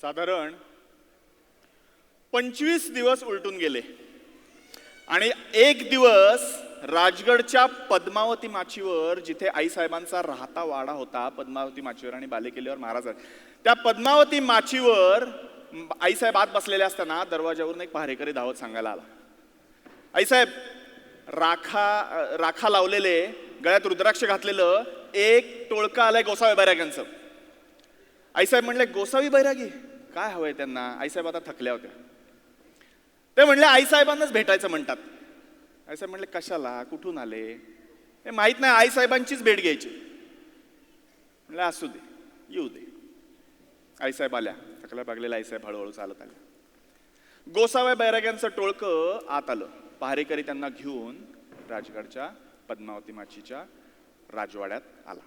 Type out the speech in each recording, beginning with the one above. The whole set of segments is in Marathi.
साधारण 25 दिवस उलटून गेले आणि एक दिवस राजगडच्या पद्मावती माचीवर, जिथे आईसाहेबांचा राहता वाडा होता, पद्मावती माचीवर आणि बालेकिल्ल्यावर महाराज, त्या पद्मावती माचीवर आईसाहेब आत बसलेले असताना दरवाजावरून एक पहारेकरी धावत सांगायला आला, आईसाहेब, राखा लावलेले, गळ्यात रुद्राक्ष घातलेलं एक टोळकं आलंय गोसावी बैराग्यांचं. आईसाहेब म्हणले, गोसावी बैरागी काय हवंय त्यांना? आईसाहेब आता थकल्या होत्या. ते म्हणले, आईसाहेबांनाच भेटायचं म्हणतात. आईसाहेब म्हणले, कशाला, कुठून आले? हे माहित नाही, आईसाहेबांचीच भेट घ्यायची. म्हणले, असू दे, येऊ दे. आईसाहेब आल्या. थकल्या भागलेल्या आईसाहेब हळूहळू चालत आल्या. गोसाव्या बैराग्यांचं टोळकं आत आलं. पहारेकरी त्यांना घेऊन राजगडच्या पद्मावती माचीच्या राजवाड्यात आला.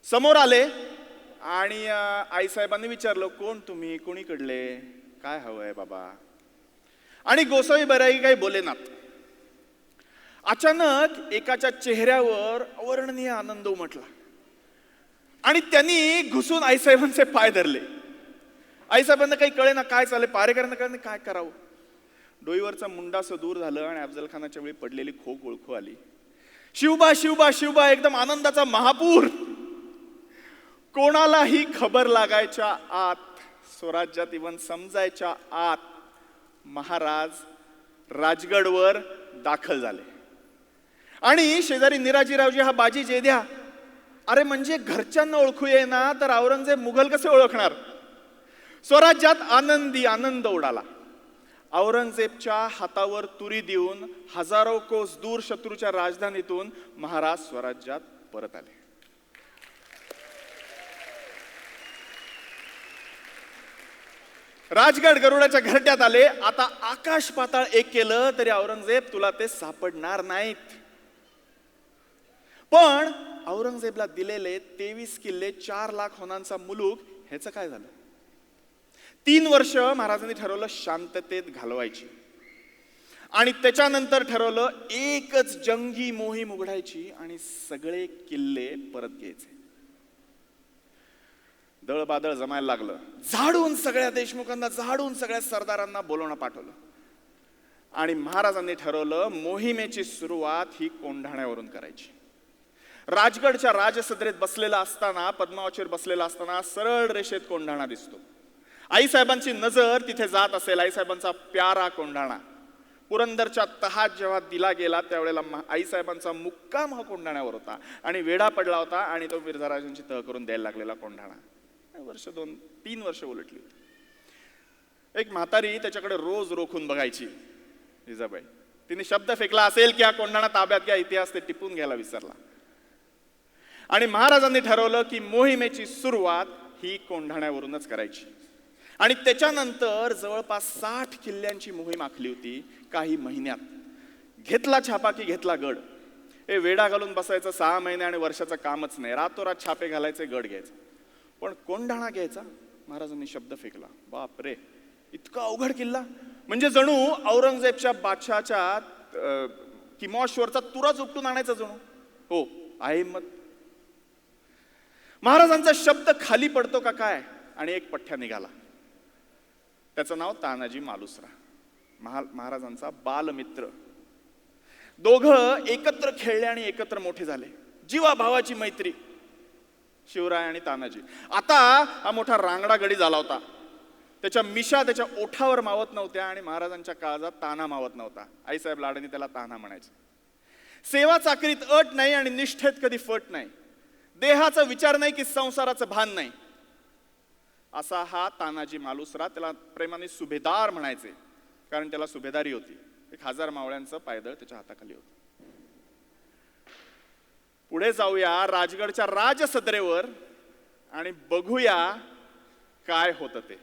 समोर आले आणि आईसाहेबांनी विचारलं, कोण तुम्ही, कोणीकडले, काय हवंय बाबा? आणि गोसावी बैरागी काही बोलेनात. अचानक एकाच्या चेहऱ्यावर अवर्णनीय आनंद उमटला आणि त्यांनी घुसून आईसाहेबांचे पाय धरले. आईसाहेबांना काही कळे ना काय चालले, पहारेकरांना कळे ना काय करावं. डोईवरचा मुंडासं दूर झालं आणि अफजल खानाच्या वेळी पडलेली खोक ओळखू आली. शिवबा शिवबा शिवबा, एकदम आनंदाचा महापूर. कोणालाही खबर लागायच्या आत, स्वराज्यात इवन समजायच्या आत महाराज राजगडवर दाखल झाले. आणि शेजारी निराजीरावजी हा बाजी जेद्या, अरे म्हणजे घरच्यांना ओळखू येईना तर औरंगजेब मुघल कसे ओळखणार? स्वराज्यात आनंदी आनंद उडाला. औरंगजेबच्या हातावर तुरी देऊन हजारो कोस दूर शत्रूच्या राजधानीतून महाराज स्वराज्यात परत आले. राजगड गरुडाच्या घरट्यात आले. आता आकाश पाताळ एक केलं तरी औरंगजेब तुला ते सापडणार नाहीत. पण औरंगजेबला दिलेले 23 किल्ले, 4 लाख होनांचा मुलूक, ह्याचं काय झालं? 3 वर्ष महाराजांनी ठरवलं शांततेत घालवायची आणि त्याच्यानंतर ठरवलं एकच जंगी मोहीम उघडायची आणि सगळे किल्ले परत घ्यायचे. दळबादळ जमायला लागलं. झाडून सगळ्या देशमुखांना, झाडून सगळ्या सरदारांना बोलवणं पाठवलं आणि महाराजांनी ठरवलं मोहिमेची सुरुवात ही कोंढाण्यावरून करायची. राजगडच्या राजसदरेत बसलेला असताना, पद्मावतीवर बसलेला असताना सरळ रेषेत कोंढाणा दिसतो. आईसाहेबांची नजर तिथे जात असेल. आईसाहेबांचा प्यारा कोंढाणा. पुरंदरच्या तहात जेव्हा दिला गेला त्यावेळेला आईसाहेबांचा मुक्काम हा कोंढाण्यावर होता आणि वेढा पडला होता आणि तो मिर्झाराजांची तह करून द्यायला लागलेला कोंढाणा. वर्ष 2-3 वर्ष उलटली होती. एक म्हातारी त्याच्याकडे रोज रोखून बघायची. जिजाबाई, तिने शब्द फेकला असेल की हा कोंढाणा ताब्यात घ्या, इतिहास ते टिपून घ्यायला विसरला. आणि महाराजांनी ठरवलं की मोहिमेची सुरुवात ही कोंढाण्यावरूनच करायची आणि त्याच्यानंतर जवळपास 60 किल्ल्यांची मोहीम आखली होती. काही महिन्यात घेतला छापा की घेतला गड. हे वेढा घालून बसायचं 6 महिने आणि वर्षाचं कामच नाही. रातोरात छापे घालायचे, गड घ्यायचा. पण कोंढाणा घ्यायचा महाराजांनी शब्द फेकला. बाप रे, इतका अवघड किल्ला, म्हणजे जणू औरंगजेबच्या बादशाच्या किमॉशवरचा तुराच उपटून आणायचा जणू. हो, आहे हिंमत. महाराजांचा शब्द खाली पडतो का काय? आणि एक पठ्ठ्या निघाला. त्याचं नाव तानाजी मालुसरा, महाराजांचा बालमित्र. दोघं एकत्र खेळले आणि एकत्र मोठे झाले. जीवा भावाची मैत्री, शिवराय आणि तानाजी. आता हा मोठा रांगडा गडी झाला होता. त्याच्या मिशा त्याच्या ओठावर मावत नव्हत्या आणि महाराजांच्या काळजात ताना मावत नव्हता. आईसाहेब लाडाने त्याला ताना म्हणायचे. सेवा चाकरीत अट नाही आणि निष्ठेत कधी फट नाही. देहाचा विचार नाही की संसाराचं भान नाही. असा हा तानाजी मालुसरा. त्याला प्रेमाने सुभेदार म्हणायचे, कारण त्याला सुभेदारी होती. 1000 मावळ्यांचं पायदळ त्याच्या हाताखाली होतं. पुढे जाऊया राजगडच्या राजसदरेवर आणि बघूया काय होतं ते.